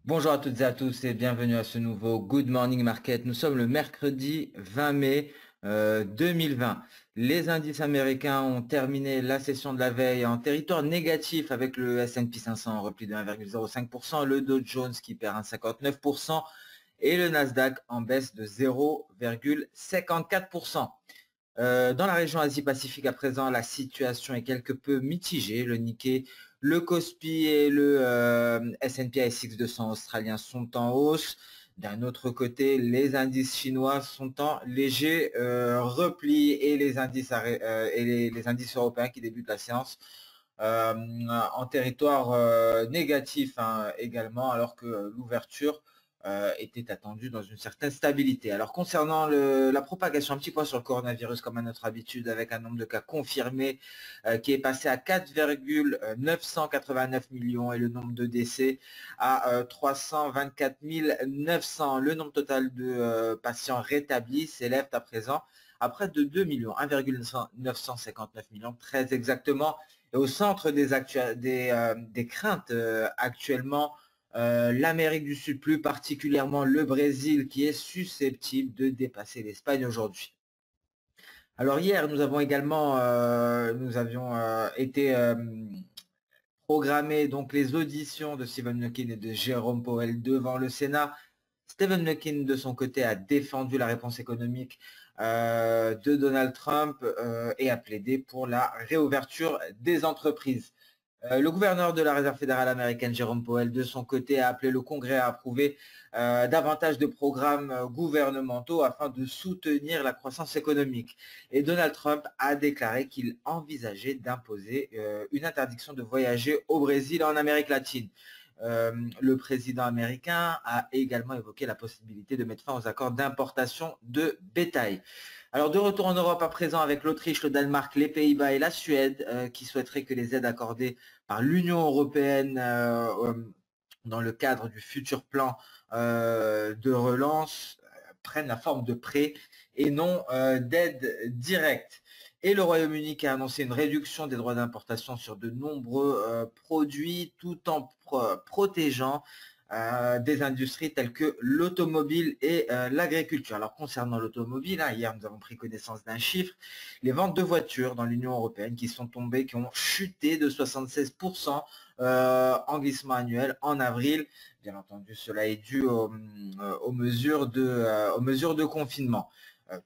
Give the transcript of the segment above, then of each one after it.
Bonjour à toutes et à tous et bienvenue à ce nouveau Good Morning Market. Nous sommes le mercredi 20 mai 2020. Les indices américains ont terminé la session de la veille en territoire négatif avec le S&P 500 en repli de 1,05%, le Dow Jones qui perd 1,59% et le Nasdaq en baisse de 0,54%. Dans la région Asie-Pacifique à présent, la situation est quelque peu mitigée. Le Nikkei, le Kospi et le S&P ASX 200 australien sont en hausse. D'un autre côté, les indices chinois sont en léger repli et les indices, les indices européens qui débutent la séance en territoire négatif également, alors que l'ouverture était attendue dans une certaine stabilité. Alors concernant la propagation, un petit point sur le coronavirus comme à notre habitude, avec un nombre de cas confirmés qui est passé à 4,989 millions et le nombre de décès à 324 900. Le nombre total de patients rétablis s'élève à présent à près de 2 millions, 1,959 millions très exactement. Et au centre des craintes actuellement, l'Amérique du Sud, plus particulièrement le Brésil, qui est susceptible de dépasser l'Espagne aujourd'hui. Alors hier, nous avions été programmés donc les auditions de Stephen Mnuchin et de Jérôme Powell devant le Sénat. Stephen Mnuchin, de son côté, a défendu la réponse économique de Donald Trump et a plaidé pour la réouverture des entreprises. Le gouverneur de la Réserve fédérale américaine, Jérôme Powell, de son côté, a appelé le Congrès à approuver davantage de programmes gouvernementaux afin de soutenir la croissance économique. Et Donald Trump a déclaré qu'il envisageait d'imposer une interdiction de voyager au Brésil et en Amérique latine. Le président américain a également évoqué la possibilité de mettre fin aux accords d'importation de bétail. Alors de retour en Europe à présent avec l'Autriche, le Danemark, les Pays-Bas et la Suède qui souhaiteraient que les aides accordées par l'Union européenne dans le cadre du futur plan de relance prennent la forme de prêts et non d'aides directes. Et le Royaume-Uni qui a annoncé une réduction des droits d'importation sur de nombreux produits tout en protégeant des industries telles que l'automobile et l'agriculture. Alors concernant l'automobile, hier nous avons pris connaissance d'un chiffre, les ventes de voitures dans l'Union européenne qui ont chuté de 76% en glissement annuel en avril. Bien entendu, cela est dû aux mesures de confinement.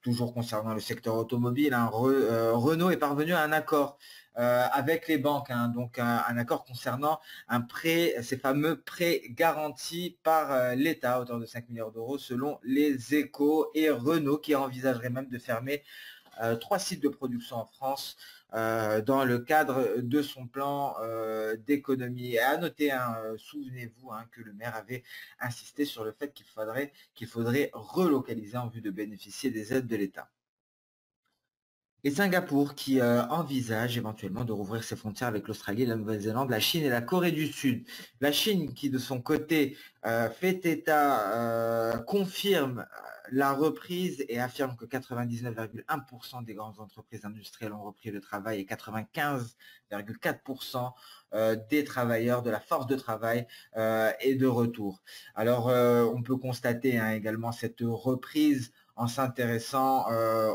Toujours concernant le secteur automobile, Renault est parvenu à un accord avec les banques, donc un accord concernant un prêt, ces fameux prêts garantis par l'État à hauteur de 5 milliards d'euros selon les Échos, et Renault qui envisagerait même de fermer 3 sites de production en France dans le cadre de son plan d'économie. Et à noter, souvenez-vous que le maire avait insisté sur le fait qu'il faudrait relocaliser en vue de bénéficier des aides de l'État. Et Singapour qui envisage éventuellement de rouvrir ses frontières avec l'Australie, la Nouvelle-Zélande, la Chine et la Corée du Sud. La Chine qui de son côté confirme la reprise et affirme que 99,1% des grandes entreprises industrielles ont repris le travail et 95,4% des travailleurs de la force de travail est de retour. Alors on peut constater également cette reprise en s'intéressant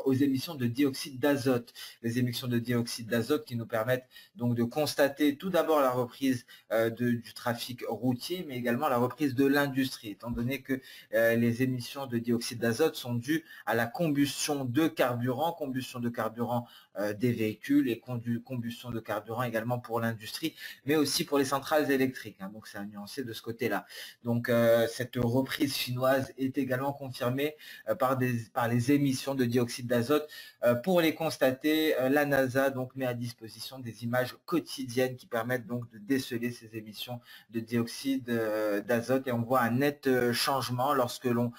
aux émissions de dioxyde d'azote. Les émissions de dioxyde d'azote qui nous permettent donc de constater tout d'abord la reprise du trafic routier, mais également la reprise de l'industrie, étant donné que les émissions de dioxyde d'azote sont dues à la combustion de carburant des véhicules et combustion de carburant également pour l'industrie, mais aussi pour les centrales électriques. Donc c'est à nuancer de ce côté-là. Donc cette reprise chinoise est également confirmée par les émissions de dioxyde d'azote. Pour les constater, la NASA donc met à disposition des images quotidiennes qui permettent donc de déceler ces émissions de dioxyde d'azote, et on voit un net changement lorsque l'on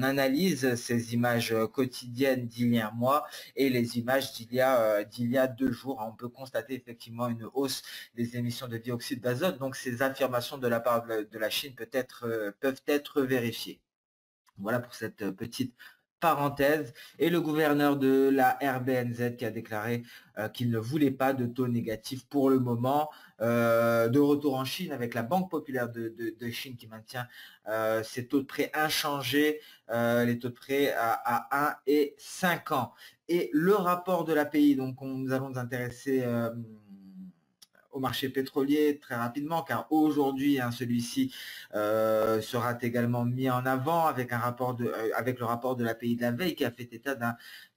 analyse ces images quotidiennes d'il y a un mois et les images d'il y a 2 jours. On peut constater effectivement une hausse des émissions de dioxyde d'azote. Donc ces affirmations de la part de la Chine peuvent être vérifiées. Voilà pour cette petite parenthèse, et le gouverneur de la RBNZ qui a déclaré qu'il ne voulait pas de taux négatifs pour le moment. De retour en Chine avec la Banque populaire de Chine qui maintient ses taux de prêt inchangés, les taux de prêt à 1 et 5 ans. Et le rapport de l'API, donc nous allons nous intéresser au marché pétrolier très rapidement, car aujourd'hui, celui-ci sera également mis en avant avec avec le rapport de l'API de la veille qui a fait état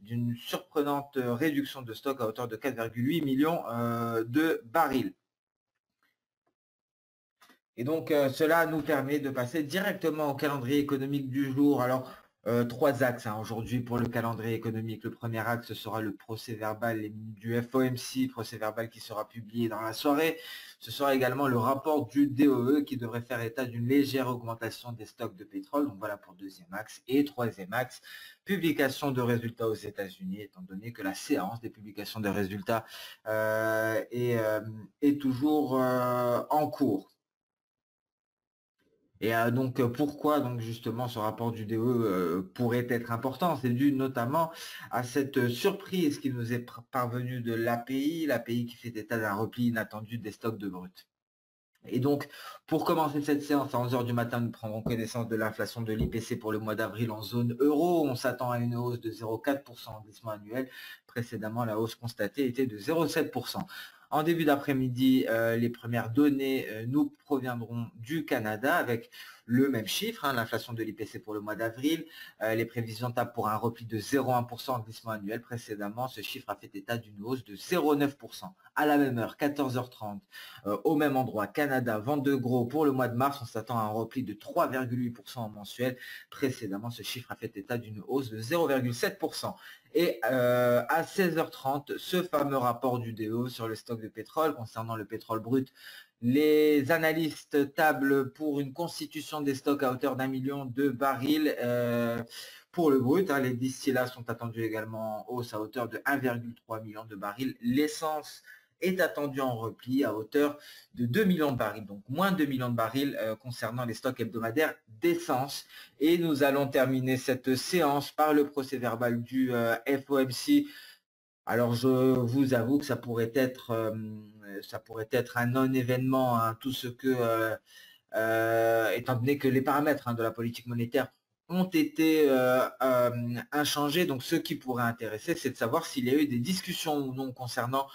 d'une surprenante réduction de stock à hauteur de 4,8 millions de barils. Et donc, cela nous permet de passer directement au calendrier économique du jour. Alors, 3 axes aujourd'hui pour le calendrier économique. Le premier axe sera le procès verbal du FOMC, procès verbal qui sera publié dans la soirée. Ce sera également le rapport du DOE qui devrait faire état d'une légère augmentation des stocks de pétrole. Donc voilà pour deuxième axe. Et troisième axe, publication de résultats aux États-Unis, étant donné que la séance des publications de résultats est toujours en cours. Et donc, pourquoi donc justement ce rapport du DE pourrait être important? C'est dû notamment à cette surprise qui nous est parvenue de l'API qui fait état d'un repli inattendu des stocks de brut. Et donc, pour commencer cette séance à 11 h du matin, nous prendrons connaissance de l'inflation de l'IPC pour le mois d'avril en zone euro. On s'attend à une hausse de 0,4% en glissement annuel. Précédemment, la hausse constatée était de 0,7%. En début d'après-midi, les premières données nous proviendront du Canada avec le même chiffre, l'inflation de l'IPC pour le mois d'avril. Les prévisions tablent pour un repli de 0,1% en glissement annuel. Précédemment, ce chiffre a fait état d'une hausse de 0,9%. À la même heure, 14 h 30, au même endroit, Canada, vente de gros pour le mois de mars. On s'attend à un repli de 3,8% en mensuel. Précédemment, ce chiffre a fait état d'une hausse de 0,7%. Et à 16 h 30, ce fameux rapport du DO sur le stock de pétrole concernant le pétrole brut. Les analystes tablent pour une constitution des stocks à hauteur d'1 million de barils pour le brut. Les distillats sont attendus également en hausse à hauteur de 1,3 million de barils. L'essence est attendue en repli à hauteur de 2 millions de barils, donc moins 2 millions de barils concernant les stocks hebdomadaires d'essence. Et nous allons terminer cette séance par le procès verbal du FOMC. Alors, je vous avoue que ça pourrait être un non-événement, tout ce que, étant donné que les paramètres de la politique monétaire ont été inchangés. Donc, ce qui pourrait intéresser, c'est de savoir s'il y a eu des discussions ou non concernant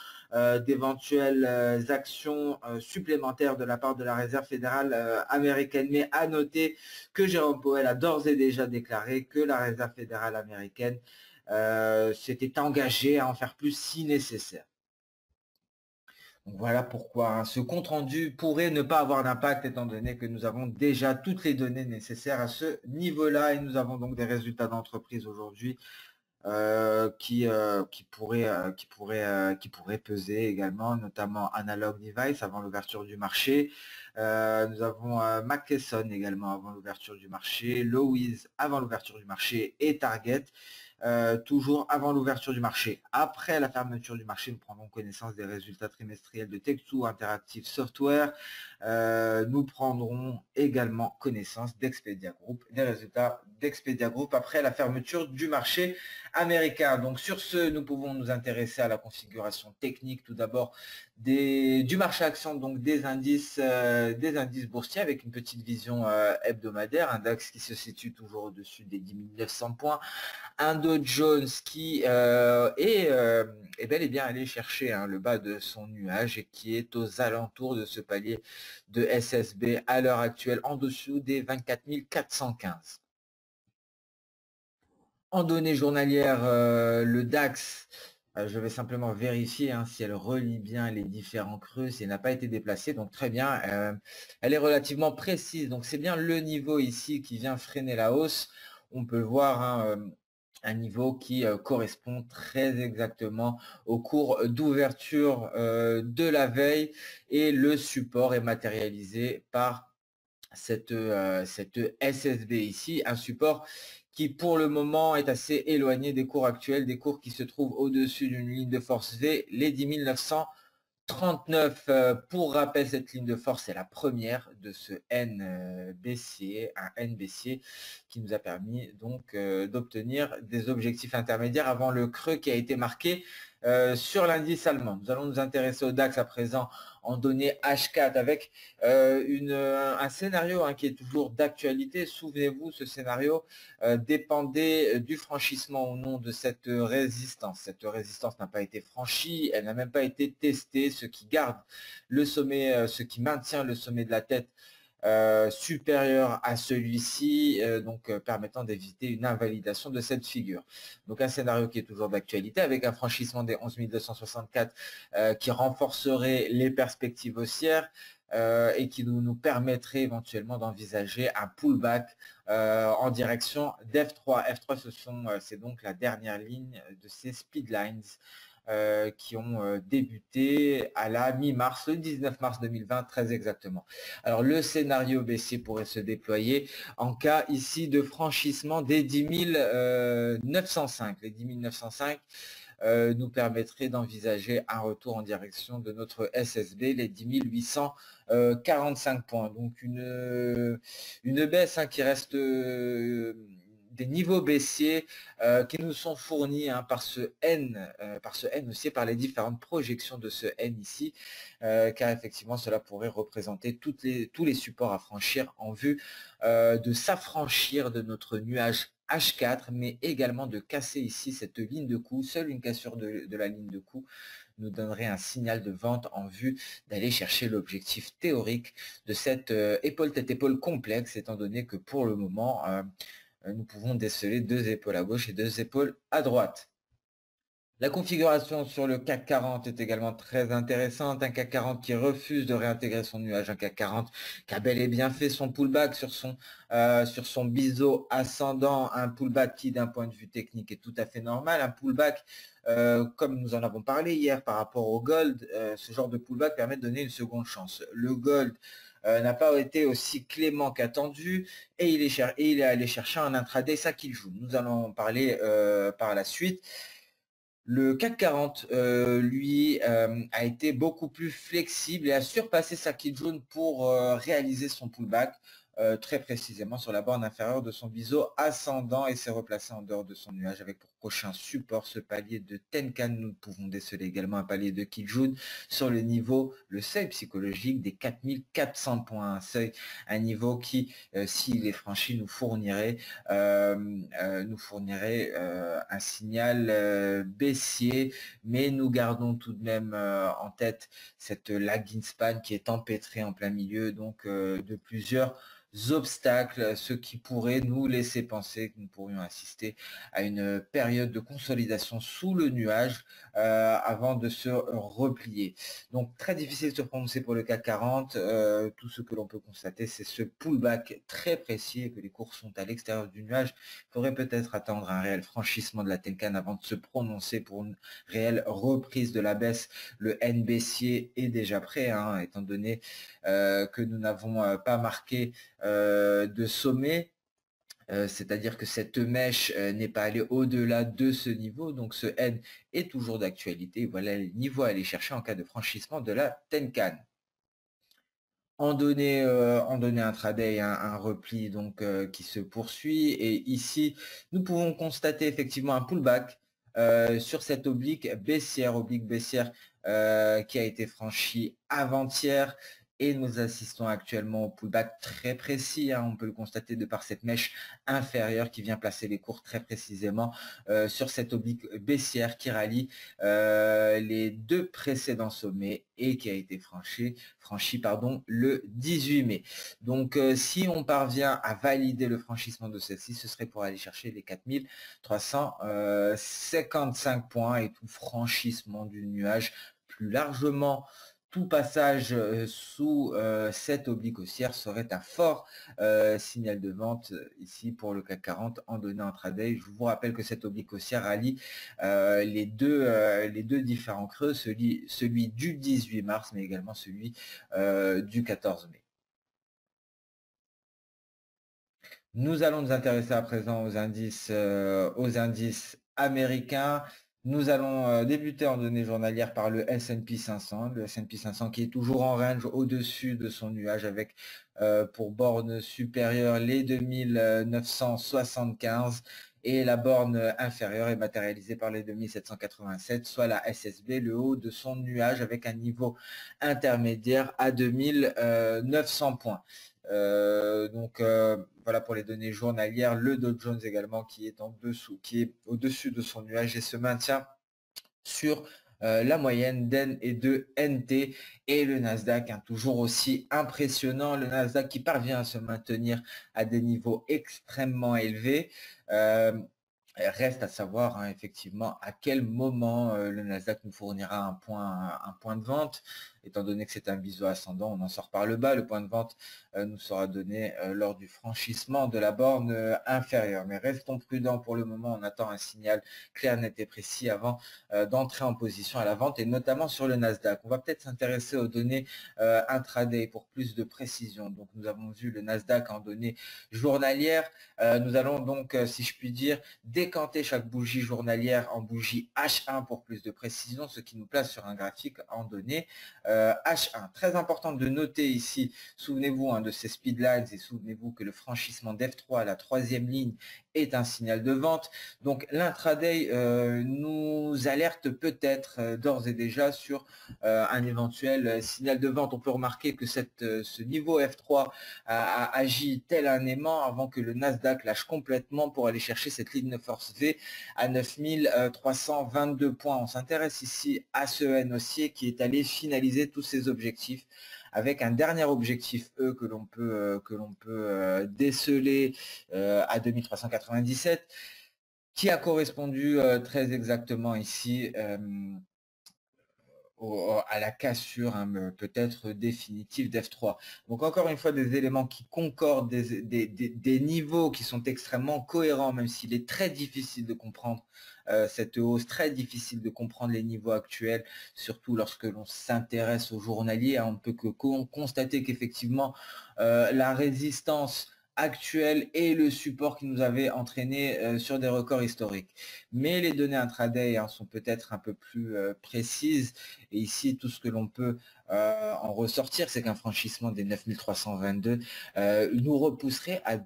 d'éventuelles actions supplémentaires de la part de la Réserve fédérale américaine. Mais à noter que Jérôme Powell a d'ores et déjà déclaré que la Réserve fédérale américaine s'était engagée à en faire plus si nécessaire. Donc voilà pourquoi ce compte-rendu pourrait ne pas avoir d'impact étant donné que nous avons déjà toutes les données nécessaires à ce niveau-là et nous avons donc des résultats d'entreprise aujourd'hui qui pourraient peser également, notamment Analog Device avant l'ouverture du marché. Nous avons McKesson également avant l'ouverture du marché, Lowe's avant l'ouverture du marché et Target. Toujours avant l'ouverture du marché. Après la fermeture du marché, nous prendrons connaissance des résultats trimestriels de Tech2 Interactive Software. Nous prendrons également connaissance d'Expedia Group, des résultats d'Expedia Group après la fermeture du marché américain. Donc sur ce, nous pouvons nous intéresser à la configuration technique tout d'abord du marché action, donc des indices boursiers avec une petite vision hebdomadaire, un DAX qui se situe toujours au-dessus des 10 900 points, un Dow Jones qui est bel et bien allé chercher le bas de son nuage et qui est aux alentours de ce palier de SSB à l'heure actuelle en dessous des 24 415. En données journalières, le DAX, je vais simplement vérifier si elle relie bien les différents creux, si elle n'a pas été déplacée. Donc très bien, elle est relativement précise. Donc c'est bien le niveau ici qui vient freiner la hausse. On peut voir un niveau qui correspond très exactement au cours d'ouverture de la veille et le support est matérialisé par cette SSB ici, un support qui pour le moment est assez éloigné des cours actuels, des cours qui se trouvent au-dessus d'une ligne de force V, les 10 900 39, pour rappel, cette ligne de force est la première de ce N baissier, un N baissier qui nous a permis donc d'obtenir des objectifs intermédiaires avant le creux qui a été marqué sur l'indice allemand. Nous allons nous intéresser au DAX à présent en données H4 avec un scénario qui est toujours d'actualité. Souvenez-vous, ce scénario dépendait du franchissement ou non de cette résistance. Cette résistance n'a pas été franchie, elle n'a même pas été testée, ce qui garde le sommet, ce qui maintient le sommet de la tête supérieur à celui-ci, permettant d'éviter une invalidation de cette figure. Donc un scénario qui est toujours d'actualité avec un franchissement des 11 264 qui renforcerait les perspectives haussières et qui nous permettrait éventuellement d'envisager un pullback en direction d'F3. F3, c'est donc la dernière ligne de ces speedlines qui ont débuté à la mi-mars, le 19 mars 2020, très exactement. Alors, le scénario baissier pourrait se déployer en cas ici de franchissement des 10 905. Les 10 905 nous permettrait d'envisager un retour en direction de notre SSB, les 10 845 points. Donc une baisse qui reste des niveaux baissiers qui nous sont fournis par ce N aussi, par les différentes projections de ce N ici, car effectivement cela pourrait représenter tous les supports à franchir en vue de s'affranchir de notre nuage H4, mais également de casser ici cette ligne de coup. Seule une cassure de la ligne de coup nous donnerait un signal de vente en vue d'aller chercher l'objectif théorique de cette épaule tête-épaule complexe, étant donné que pour le moment, nous pouvons déceler deux épaules à gauche et deux épaules à droite. La configuration sur le CAC 40 est également très intéressante. Un CAC 40 qui refuse de réintégrer son nuage. Un CAC 40 qui a bel et bien fait son pullback sur son biseau ascendant. Un pullback qui, d'un point de vue technique, est tout à fait normal. Un pullback, comme nous en avons parlé hier par rapport au gold, ce genre de pullback permet de donner une seconde chance. Le gold n'a pas été aussi clément qu'attendu et il est allé chercher un intraday ça qu'il joue. Nous allons en parler par la suite. Le CAC 40, lui, a été beaucoup plus flexible et a surpassé sa kit jaune pour réaliser son pullback très précisément sur la borne inférieure de son biseau ascendant et s'est replacé en dehors de son nuage avec pour prochain support ce palier de Tenkan. Nous pouvons déceler également un palier de Kijun sur le seuil psychologique des 4400 points, un niveau qui, s'il est franchi, nous fournirait un signal baissier, mais nous gardons tout de même en tête cette lagging span qui est empêtrée en plein milieu donc de plusieurs obstacles, ce qui pourrait nous laisser penser que nous pourrions assister à une période de consolidation sous le nuage avant de se replier. Donc très difficile de se prononcer pour le CAC 40. Tout ce que l'on peut constater, c'est ce pullback très précis et que les cours sont à l'extérieur du nuage. Il faudrait peut-être attendre un réel franchissement de la Tenkan avant de se prononcer pour une réelle reprise de la baisse. Le N baissier est déjà prêt, étant donné que nous n'avons pas marqué de sommet. C'est-à-dire que cette mèche n'est pas allée au-delà de ce niveau, donc ce N est toujours d'actualité. Voilà le niveau à aller chercher en cas de franchissement de la Tenkan. En données intraday, un repli donc qui se poursuit et ici nous pouvons constater effectivement un pullback sur cette oblique baissière qui a été franchie avant-hier. Et nous assistons actuellement au pullback très précis, on peut le constater de par cette mèche inférieure qui vient placer les cours très précisément sur cette oblique baissière qui rallie les deux précédents sommets et qui a été franchi le 18 mai. Donc si on parvient à valider le franchissement de celle-ci, ce serait pour aller chercher les 4355 points et tout franchissement du nuage plus largement. Tout passage sous cette oblique haussière serait un fort signal de vente ici pour le CAC 40 en données intraday. Je vous rappelle que cette oblique haussière rallie les deux différents creux, celui du 18 mars, mais également celui du 14 mai. Nous allons nous intéresser à présent aux indices américains. Nous allons débuter en données journalières par le S&P 500, le S&P 500 qui est toujours en range au-dessus de son nuage avec pour borne supérieure les 2975 et la borne inférieure est matérialisée par les 2787, soit la SSB, le haut de son nuage avec un niveau intermédiaire à 2900 points. Voilà pour les données journalières, le Dow Jones également qui est en dessous, qui est au-dessus de son nuage et se maintient sur la moyenne d'N et de NT et le Nasdaq, toujours aussi impressionnant, le Nasdaq qui parvient à se maintenir à des niveaux extrêmement élevés. Reste à savoir effectivement à quel moment le Nasdaq nous fournira un point de vente. Étant donné que c'est un biseau ascendant, on en sort par le bas. Le point de vente nous sera donné lors du franchissement de la borne inférieure. Mais restons prudents pour le moment. On attend un signal clair, net et précis avant d'entrer en position à la vente et notamment sur le Nasdaq. On va peut-être s'intéresser aux données intraday pour plus de précision. Donc nous avons vu le Nasdaq en données journalières. Nous allons donc, si je puis dire, décanter chaque bougie journalière en bougie H1 pour plus de précision, ce qui nous place sur un graphique en données H1. Très important de noter ici, souvenez-vous de ces speedlines et souvenez-vous que le franchissement d'F3 à la troisième ligne est un signal de vente. Donc l'intraday nous alerte peut-être d'ores et déjà sur un éventuel signal de vente. On peut remarquer que ce niveau F3 a agi tel un aimant avant que le Nasdaq lâche complètement pour aller chercher cette ligne de force V à 9322 points. On s'intéresse ici à ce N haussier qui est allé finaliser tous ses objectifs avec un dernier objectif E que l'on peut déceler à 2397 qui a correspondu très exactement ici à la cassure peut-être définitive d'F3. Donc encore une fois, des éléments qui concordent, des niveaux qui sont extrêmement cohérents, même s'il est très difficile de comprendre cette hausse, très difficile de comprendre les niveaux actuels, surtout lorsque l'on s'intéresse au journalier. On ne peut que constater qu'effectivement, la résistance actuelle et le support qui nous avait entraîné sur des records historiques. Mais les données intraday sont peut-être un peu plus précises. Et ici, tout ce que l'on peut en ressortir, c'est qu'un franchissement des 9322 nous repousserait à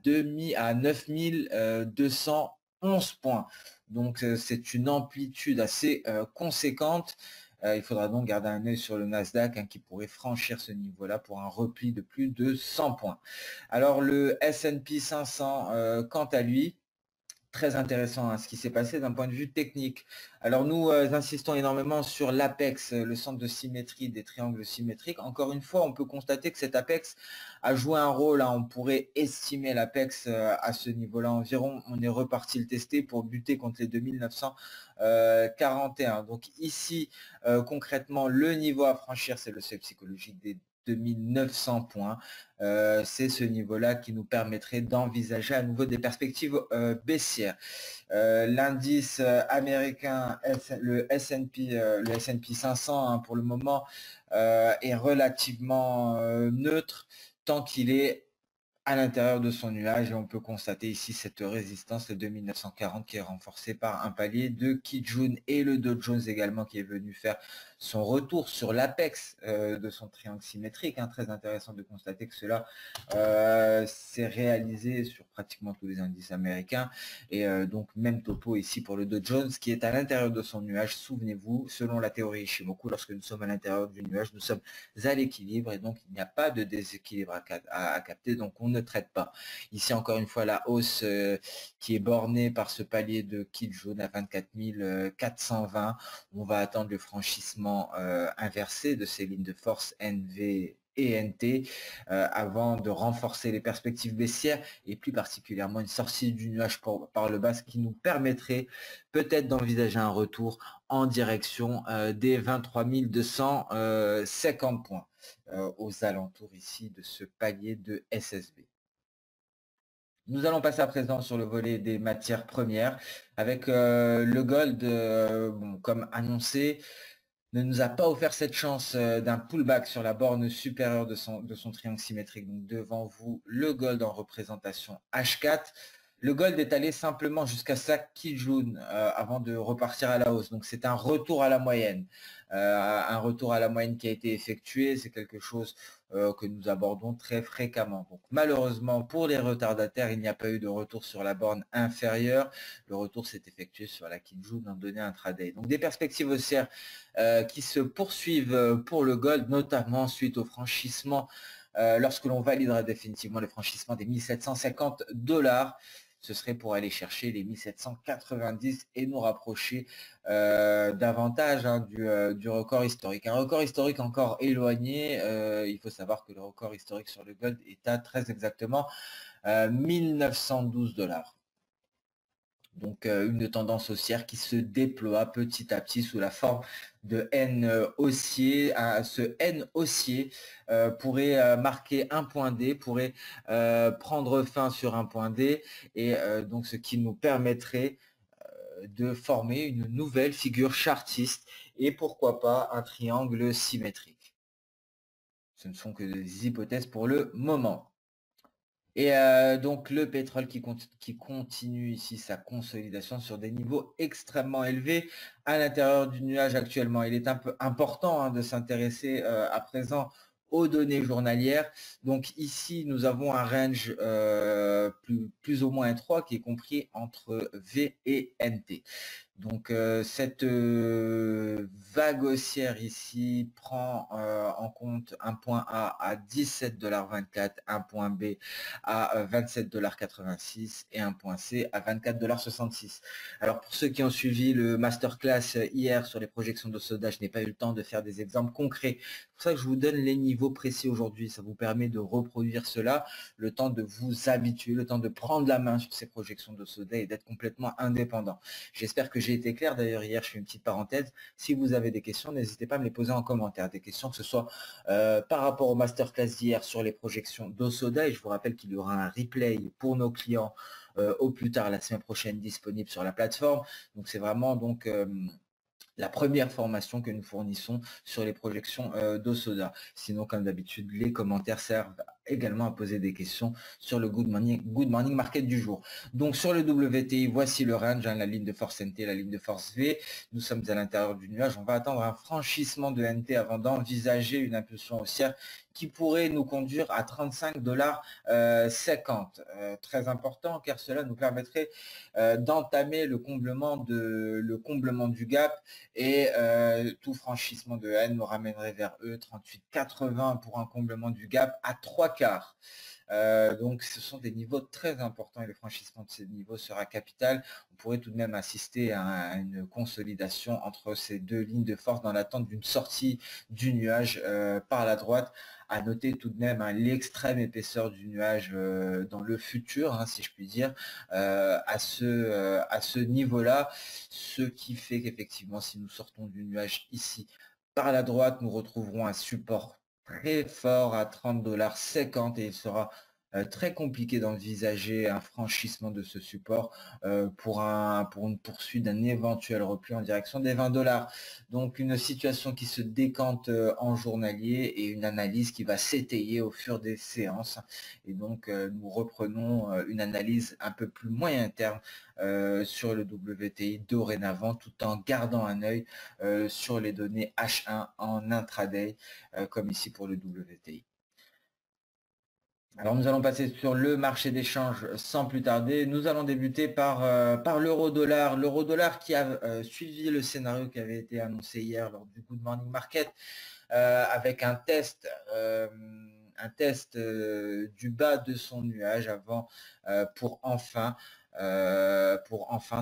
9211 points. Donc, c'est une amplitude assez conséquente. Il faudra donc garder un œil sur le Nasdaq qui pourrait franchir ce niveau-là pour un repli de plus de 100 points. Alors, le S&P 500, quant à lui, très intéressant ce qui s'est passé d'un point de vue technique. Alors nous insistons énormément sur l'apex, le centre de symétrie des triangles symétriques. Encore une fois, on peut constater que cet apex a joué un rôle. On pourrait estimer l'apex à ce niveau-là environ. On est reparti le tester pour buter contre les 2941. Donc ici, concrètement, le niveau à franchir, c'est le seuil psychologique des 2900 points. C'est ce niveau-là qui nous permettrait d'envisager à nouveau des perspectives baissières. L'indice américain, le S&P 500 pour le moment est relativement neutre tant qu'il est à l'intérieur de son nuage et on peut constater ici cette résistance, le 2940 qui est renforcée par un palier de Kijun et le Dow Jones également qui est venu faire son retour sur l'apex de son triangle symétrique. Très intéressant de constater que cela s'est réalisé sur pratiquement tous les indices américains et donc même topo ici pour le Dow Jones qui est à l'intérieur de son nuage. Souvenez-vous, selon la théorie Ishimoku, lorsque nous sommes à l'intérieur du nuage, nous sommes à l'équilibre et donc il n'y a pas de déséquilibre à capter, donc on ne traite pas. Ici encore une fois la hausse qui est bornée par ce palier de Kijun à 24 420. On va attendre le franchissement inversé de ces lignes de force NV et NT avant de renforcer les perspectives baissières et plus particulièrement une sortie du nuage par le bas, ce qui nous permettrait peut-être d'envisager un retour en direction des 23 250 points aux alentours ici de ce palier de SSB. Nous allons passer à présent sur le volet des matières premières avec le gold, comme annoncé, ne nous a pas offert cette chance d'un pullback sur la borne supérieure de son triangle symétrique. Donc devant vous, le gold en représentation H4. Le gold est allé simplement jusqu'à sa Kijun avant de repartir à la hausse. Donc c'est un retour à la moyenne. Un retour à la moyenne qui a été effectué, c'est quelque chose que nous abordons très fréquemment. Donc malheureusement pour les retardataires, il n'y a pas eu de retour sur la borne inférieure. Le retour s'est effectué sur la Kijun en donné intraday. Donc des perspectives haussières qui se poursuivent pour le gold, notamment suite au franchissement lorsque l'on validera définitivement le franchissement des 1750 $. Ce serait pour aller chercher les 1790 et nous rapprocher davantage du record historique. Un record historique encore éloigné, il faut savoir que le record historique sur le gold est à très exactement 1912 $. Donc une tendance haussière qui se déploie petit à petit sous la forme de N haussier. Ce N haussier pourrait marquer un point D, pourrait prendre fin sur un point D, et donc ce qui nous permettrait de former une nouvelle figure chartiste et pourquoi pas un triangle symétrique. Ce ne sont que des hypothèses pour le moment. Et donc le pétrole qui continue ici sa consolidation sur des niveaux extrêmement élevés à l'intérieur du nuage actuellement. Il est un peu important de s'intéresser à présent aux données journalières. Donc ici, nous avons un range plus ou moins étroit qui est compris entre V et NT. Donc cette vague haussière ici prend en compte un point A à 17,24 $, un point B à 27,86 $ et un point C à 24,66 $. Alors pour ceux qui ont suivi le masterclass hier sur les projections de soda, je n'ai pas eu le temps de faire des exemples concrets. C'est pour ça que je vous donne les niveaux précis aujourd'hui. Ça vous permet de reproduire cela, le temps de vous habituer, le temps de prendre la main sur ces projections de soda et d'être complètement indépendant. J'espère que j'ai été clair. D'ailleurs, hier, je fais une petite parenthèse. Si vous avez des questions, n'hésitez pas à me les poser en commentaire. Des questions que ce soit par rapport au masterclass d'hier sur les projections d'Osoda. Et je vous rappelle qu'il y aura un replay pour nos clients au plus tard la semaine prochaine disponible sur la plateforme. Donc, c'est vraiment donc la première formation que nous fournissons sur les projections d'Osoda. Sinon, comme d'habitude, les commentaires servent également à poser des questions sur le Good Morning Market du jour. Donc sur le WTI, voici le range, la ligne de force NT, la ligne de force V. Nous sommes à l'intérieur du nuage. On va attendre un franchissement de NT avant d'envisager une impulsion haussière qui pourrait nous conduire à 35,50 $. Très important car cela nous permettrait d'entamer le comblement du gap, et tout franchissement de N nous ramènerait vers E38,80 pour un comblement du gap à 3/4. Donc ce sont des niveaux très importants et le franchissement de ces niveaux sera capital. On pourrait tout de même assister à une consolidation entre ces deux lignes de force dans l'attente d'une sortie du nuage par la droite. À noter tout de même l'extrême épaisseur du nuage dans le futur, si je puis dire, à ce niveau-là, ce qui fait qu'effectivement, si nous sortons du nuage ici par la droite, nous retrouverons un support très fort à 30,50 $ et il sera très compliqué d'envisager un franchissement de ce support pour une poursuite d'un éventuel repli en direction des 20 $. Donc une situation qui se décante en journalier et une analyse qui va s'étayer au fur des séances. Et donc nous reprenons une analyse un peu plus moyen terme sur le WTI dorénavant, tout en gardant un œil sur les données H1 en intraday, comme ici pour le WTI. Alors nous allons passer sur le marché d'échange sans plus tarder. Nous allons débuter par l'euro-dollar. L'euro-dollar qui a suivi le scénario qui avait été annoncé hier lors du Good Morning Market avec un test du bas de son nuage avant pour enfin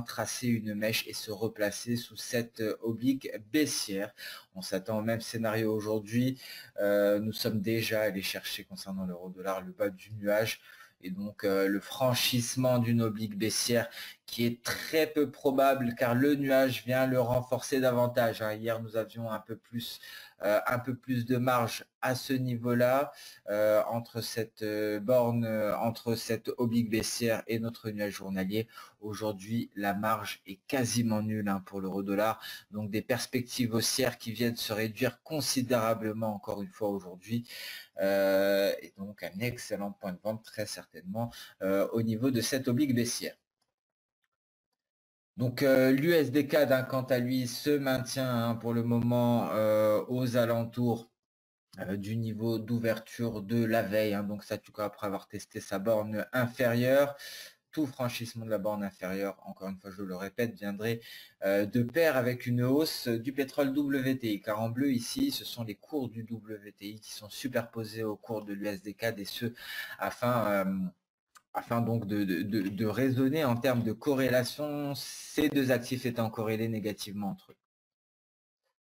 tracer une mèche et se replacer sous cette oblique baissière. On s'attend au même scénario aujourd'hui. Nous sommes déjà allés chercher concernant l'euro-dollar le bas du nuage. Et donc le franchissement d'une oblique baissière qui est très peu probable car le nuage vient le renforcer davantage. Hier, nous avions un peu plus un peu plus de marge à ce niveau-là, entre cette borne, entre cette oblique baissière et notre nuage journalier. Aujourd'hui, la marge est quasiment nulle pour l'euro-dollar, donc des perspectives haussières qui viennent se réduire considérablement encore une fois aujourd'hui, et donc un excellent point de vente très certainement au niveau de cette oblique baissière. Donc l'USDK quant à lui se maintient pour le moment aux alentours du niveau d'ouverture de la veille. Donc ça, tout cas, après avoir testé sa borne inférieure, tout franchissement de la borne inférieure, encore une fois, je le répète, viendrait de pair avec une hausse du pétrole WTI. Car en bleu, ici, ce sont les cours du WTI qui sont superposés aux cours de l'USDK et ce, afin donc de raisonner en termes de corrélation, ces deux actifs étant corrélés négativement entre eux.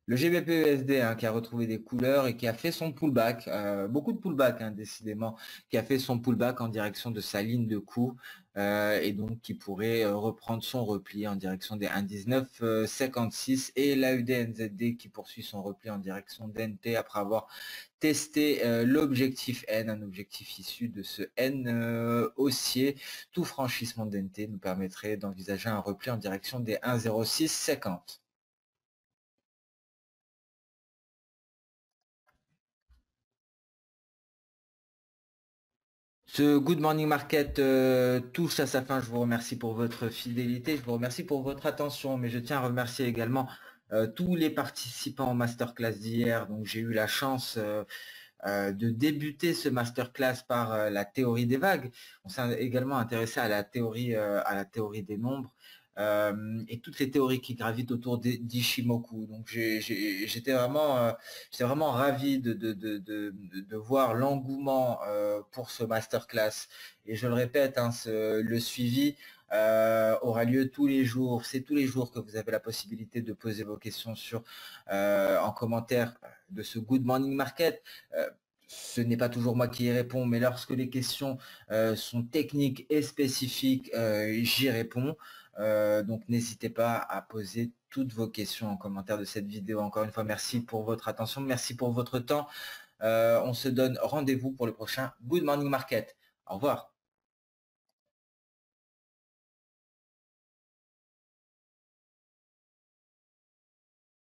Le GBP-USD qui a retrouvé des couleurs et qui a fait son pullback, beaucoup de pullback décidément, qui a fait son pullback en direction de sa ligne de coût et donc qui pourrait reprendre son repli en direction des 1,1956 et l'AUD-NZD qui poursuit son repli en direction d'NT après avoir testé l'objectif N, un objectif issu de ce N haussier. Tout franchissement d'NT nous permettrait d'envisager un repli en direction des 1,0650. Ce Good Morning Market touche à sa fin. Je vous remercie pour votre fidélité, je vous remercie pour votre attention, mais je tiens à remercier également tous les participants au masterclass d'hier. Donc j'ai eu la chance de débuter ce masterclass par la théorie des vagues. On s'est également intéressé à la théorie des nombres. Et toutes les théories qui gravitent autour d'Ishimoku. Donc j'étais vraiment ravi de voir l'engouement pour ce masterclass. Et je le répète, le suivi aura lieu tous les jours. C'est tous les jours que vous avez la possibilité de poser vos questions en commentaire de ce Good Morning Market. Ce n'est pas toujours moi qui y réponds, mais lorsque les questions sont techniques et spécifiques, j'y réponds. Donc n'hésitez pas à poser toutes vos questions en commentaire de cette vidéo. Encore une fois, merci pour votre attention, merci pour votre temps. On se donne rendez-vous pour le prochain Good Morning Market. Au revoir.